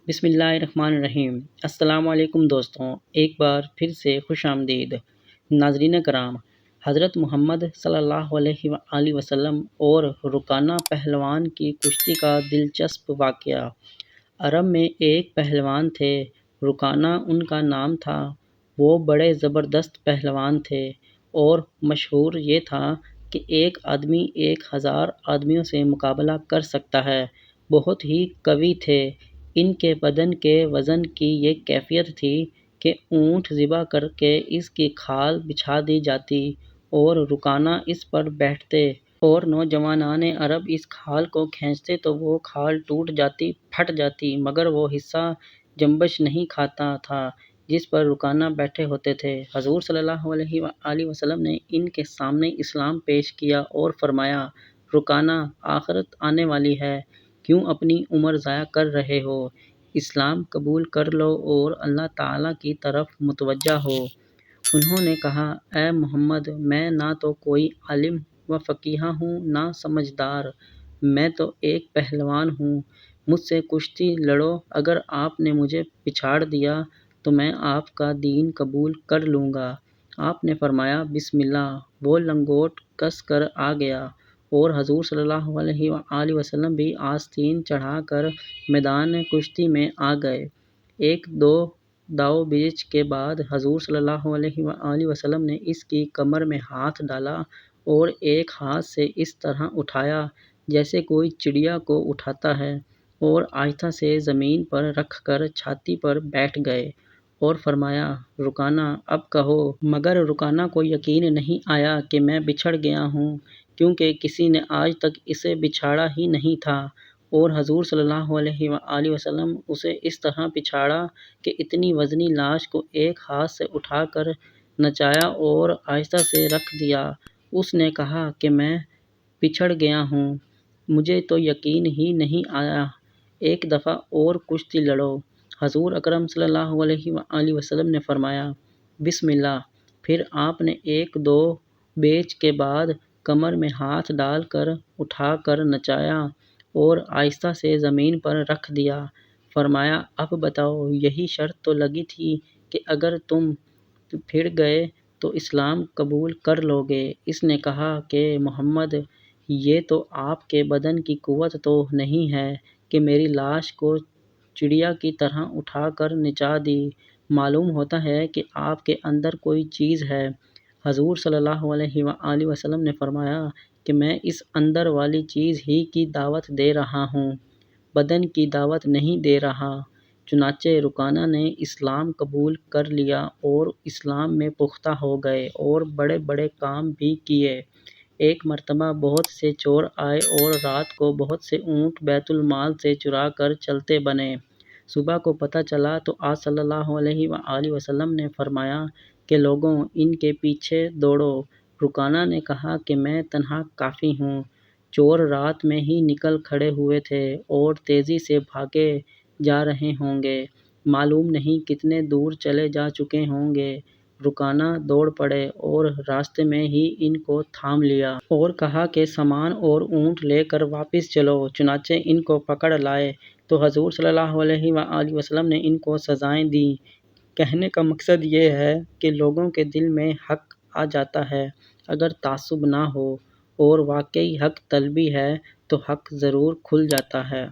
بسم اللہ الرحمن الرحیم۔ السلام علیکم دوستوں، ایک بار پھر سے خوش آمدید۔ ناظرین کرام، حضرت محمد صلی اللہ علیہ وآلہ وسلم اور رکانہ پہلوان کی کشتی کا دلچسپ واقعہ۔ عرب میں ایک پہلوان تھے، رکانہ ان کا نام تھا۔ وہ بڑے زبردست پہلوان تھے اور مشہور یہ تھا کہ ایک آدمی 1000 آدمیوں سے مقابلہ کر سکتا ہے۔ بہت ہی قوی تھے۔ ان کے بدن کے وزن کی یہ کیفیت تھی کہ اونٹ ذبح کر کے اس کی کھال بچھا دی جاتی اور رکانہ اس پر بیٹھتے اور نوجوانان عرب اس کھال کو کھینچتے تو وہ کھال ٹوٹ جاتی، پھٹ جاتی، مگر وہ حصہ جنبش نہیں کھاتا تھا جس پر رکانہ بیٹھے ہوتے تھے۔ حضور صلی اللہ علیہ وآلہ وسلم نے ان کے سامنے اسلام پیش کیا اور فرمایا، رکانہ، آخرت آنے والی ہے، کیوں اپنی عمر ضائع کر رہے ہو؟ اسلام قبول کر لو اور اللہ تعالیٰ کی طرف متوجہ ہو۔ انہوں نے کہا، اے محمد، میں نہ تو کوئی عالم و فقیہ ہوں نہ سمجھدار، میں تو ایک پہلوان ہوں۔ مجھ سے کشتی لڑو، اگر آپ نے مجھے پچھاڑ دیا تو میں آپ کا دین قبول کر لوں گا۔ آپ نے فرمایا، بسم اللہ۔ وہ لنگوٹ کس کر آ گیا اور حضور صلی اللہ علیہ وآلہ وسلم بھی آستین چڑھا کر میدان کشتی میں آ گئے۔ ایک دو داؤ پیچ کے بعد حضور صلی اللہ علیہ وآلہ وسلم نے اس کی کمر میں ہاتھ ڈالا اور ایک ہاتھ سے اس طرح اٹھایا جیسے کوئی چڑیا کو اٹھاتا ہے اور آہستہ سے زمین پر رکھ کر چھاتی پر بیٹھ گئے اور فرمایا، رکانہ، اب کہو۔ مگر رکانہ کو یقین نہیں آیا کہ میں بچھڑ گیا ہوں، کیونکہ کسی نے آج تک اسے بچھاڑا ہی نہیں تھا اور حضور صلی اللہ علیہ وآلہ وسلم اسے اس طرح پچھاڑا کہ اتنی وزنی لاش کو ایک ہاتھ سے اٹھا کر نچایا اور آہستہ سے رکھ دیا۔ اس نے کہا کہ میں بچھڑ گیا ہوں، مجھے تو یقین ہی نہیں آیا، ایک دفعہ اور کشتی لڑو۔ حضور اکرم صلی اللہ علیہ وآلہ وسلم نے فرمایا، بسم اللہ۔ پھر آپ نے ایک دو بیچ کے بعد کمر میں ہاتھ ڈال کر اٹھا کر نچایا اور آہستہ سے زمین پر رکھ دیا۔ فرمایا، اب بتاؤ، یہی شرط تو لگی تھی کہ اگر تم پھر گئے تو اسلام قبول کر لو گے۔ اس نے کہا کہ محمد، یہ تو آپ کے بدن کی قوت تو نہیں ہے کہ میری لاش کو چڑیا کی طرح اٹھا کر نچا دی، معلوم ہوتا ہے کہ آپ کے اندر کوئی چیز ہے۔ حضور صلی اللہ علیہ وآلہ وسلم نے فرمایا کہ میں اس اندر والی چیز ہی کی دعوت دے رہا ہوں، بدن کی دعوت نہیں دے رہا۔ چنانچہ رکانہ نے اسلام قبول کر لیا اور اسلام میں پختہ ہو گئے اور بڑے بڑے کام بھی کیے۔ ایک مرتبہ بہت سے چور آئے اور رات کو بہت سے اونٹ بیت المال سے چرا کر چلتے بنے۔ صبح کو پتہ چلا تو آپ صلی اللہ علیہ وآلہ وسلم نے فرمایا کہ لوگوں، ان کے پیچھے دوڑو۔ رکانہ نے کہا کہ میں تنہا کافی ہوں، چور رات میں ہی نکل کھڑے ہوئے تھے اور تیزی سے بھاگے جا رہے ہوں گے، معلوم نہیں کتنے دور چلے جا چکے ہوں گے۔ رکانہ دوڑ پڑے اور راستے میں ہی ان کو تھام لیا اور کہا کہ سامان اور اونٹ لے کر واپس چلو۔ چنانچہ ان کو پکڑ لائے تو حضور صلی اللہ علیہ وآلہ وسلم نے ان کو سزائیں دیں۔ کہنے کا مقصد یہ ہے کہ لوگوں کے دل میں حق آ جاتا ہے، اگر تعصب نہ ہو اور واقعی حق طلبی ہے تو حق ضرور کھل جاتا ہے۔